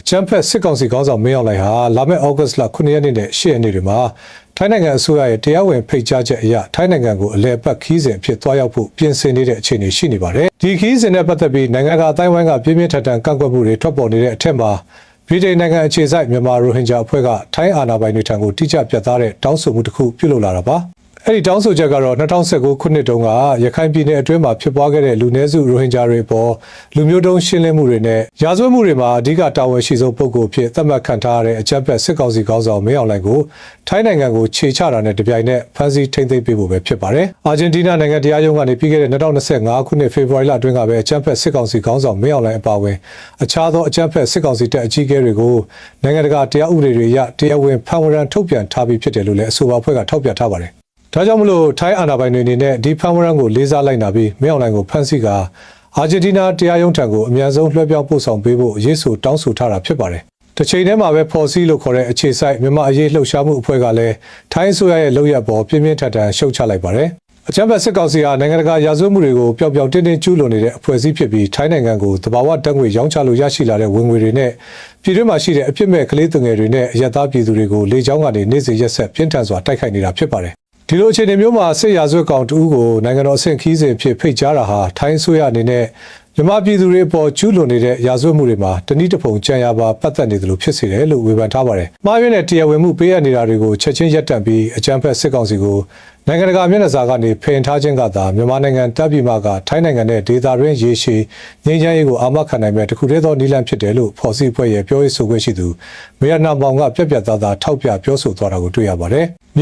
ချမ်ဖက်စစ်ကောင်စီခေါင်းဆောင်မင်းအောင်လှိုင်ဟာလာမယ့်ဩဂတ်စ်လ9ရက်နေ့နဲ့10ရက်နေ့တွေမှာထိုင်းနိုင်ငံအစိုးရရဲ့တရားဝင်ဖိတ်ကြားချက်အရထိုင်းနိုင်ငံကိုအလဲအပတ်ခီးစဉ်အဖြစ်သွားရောက်ဖို့ပြင်ဆင်နေတဲ့အခြေအနေရှိနေပါတယ်။ဒီခီးစဉ်နဲ့ပတ်သက်ပြီးနိုင်ငံကအတိုင်းဝိုင်းကပြင်းပြင်းထန်ထန်ကန့်ကွက်မှုတွေထွက်ပေါ်နေတဲ့အထက်မှာဗြိတိန်နိုင်ငံအခြေစိုက်မြန်မာရိုဟင်ဂျာအဖွဲ့ကထိုင်းအာဏာပိုင်တွေထံကိုတိကျပြတ်သားတဲ့တောင်းဆိုမှုတစ်ခုပြုလုပ်လာတာပါ။အဲ့ဒီတောင်းဆိုချက်ကတော့2019ခုနှစ်တုန်းကရခိုင်ပြည်နယ်အတွင်းမှာဖြစ်ပွားခဲ့တဲ့လူနည်းစုရိုဟင်ဂျာတွေပေါ်လူမျိုးတုံးရှင်းလင်းမှုတွေနဲ့ရာဇဝတ်မှုတွေမှာအဓိကတာဝန်ရှိဆုံးပုဂ္ဂိုလ်ဖြစ်သတ်မှတ်ခံထားရတဲ့အကြမ်းဖက်စစ်ကောင်စီခေါင်းဆောင်မင်းအောင်လှိုင်ကိုထိုင်းနိုင်ငံကိုခြေချတာနဲ့တပြိုင်နက်ဖမ်းဆီးထိန်းသိမ်းပေးဖို့ပဲဖြစ်ပါတယ်။အာဂျင်တီးနားနိုင်ငံတရားရုံးကနေပြီးခဲ့တဲ့2025ခုနှစ်ဖေဖော်ဝါရီလအတွင်းကပဲအကြမ်းဖက်စစ်ကောင်စီခေါင်းဆောင်မင်းအောင်လှိုင်အပါအဝင်အခြားသောအကြမ်းဖက်စစ်ကောင်စီတပ်အကြီးအကဲတွေကိုနိုင်ငံတကာတရားဥပဒေတွေအရတရားဝင်ဖမ်းဝရမ်းထုတ်ပြန်ထားပြီးဖြစ်တယ်လို့လည်းအဆိုပါအဖွဲ့ကထောက်ပြထားပါတယ်။ဒါကြောင့်မလို့ထိုင်းအာဏာပိုင်တွေအနေနဲ့ဒီဖမ်းဝရမ်းကိုလေးစားလိုက်နာပြီးမင်းအောင်လှိုင်ကိုဖမ်းဆီးကာအာဂျင်တီးနားတရားရုံးထံကိုအမြန်ဆုံးလွှဲပြောင်းပို့ဆောင်ပေးဖို့ရေးဆိုတောင်းဆိုထားတာဖြစ်ပါတယ်။တစ်ချိန်တည်းမှာပဲဖော်စီလို့ခေါ်တဲ့အခြေစိုက်မြန်မာအရေးလှုပ်ရှားမှုအဖွဲ့ကလည်းထိုင်းအစိုးရရဲ့လုပ်ရပ်ပေါ်ပြင်းပြင်းထန်ထန်ရှုတ်ချလိုက်ပါတယ်။အကြမ်းဖက်စစ်ကောင်စီဟာနိုင်ငံတကာရာဇဝတ်မှုတွေကိုပျောက်ပျောက်တင်းတင်းကျူးလွန်နေတဲ့အဖွဲ့အစည်းဖြစ်ပြီးထိုင်းနိုင်ငံကိုတဘာဝတက်ငွေရောင်းချလို့ရရှိလာတဲ့ဝင်ငွေတွေနဲ့ပြည်တွင်းမှာရှိတဲ့အပြစ်မဲ့ကလေးသူငယ်တွေနဲ့အယက်သားပြည်သူတွေကိုလေကြောင်းကနေနေ့စဉ်ရက်ဆက်ပြင်းထန်စွာတိုက်ခိုက်နေတာဖြစ်ပါတယ်။ဒီလိုအခြေအနေမျိုးမှာစစ်ရာဇဝတ်ကောင်တဦးကိုနိုင်ငံတော်အဆင့်ခီးစဉ်ဖြစ်ဖိတ်ကြားတာဟာထိုင်းအစိုးရအနေနဲ့မြန်မာပြည်သူတွေအပေါ်ကျူးလွန်နေတဲ့ရာဇဝတ်မှုတွေမှာတနည်းတစ်ပုံကြံရပါပတ်သက်နေတယ်လို့ဖြစ်စေတယ်လို့ဝေဖန်ထားပါတယ်။မှားယွင်းတဲ့တရားဝင်မှုပေးအပ်နေတာတွေကိုချက်ချင်းရပ်တန့်ပြီးအကြမ်းဖက်စစ်ကောင်စီကိုနိုင်ငံတကာမျက်နှာစာကနေဖယ်ထားခြင်းကသာမြန်မာနိုင်ငံတပ်ပြည်မှကထိုင်းနိုင်ငံနဲ့ဒေသတွင်းရေရှည်ငြိမ်းချမ်းရေးကိုအာမခံနိုင်မဲ့တခုတည်းသောနည်းလမ်းဖြစ်တယ်လို့ဖော်စီဖွဲ့ရဲ့ပြောရေးဆိုခွင့်ရှိသူမေယနာမောင်ကပြတ်ပြတ်သားသားထောက်ပြပြောဆိုသွားတာကိုတွေ့ရပါတယ်။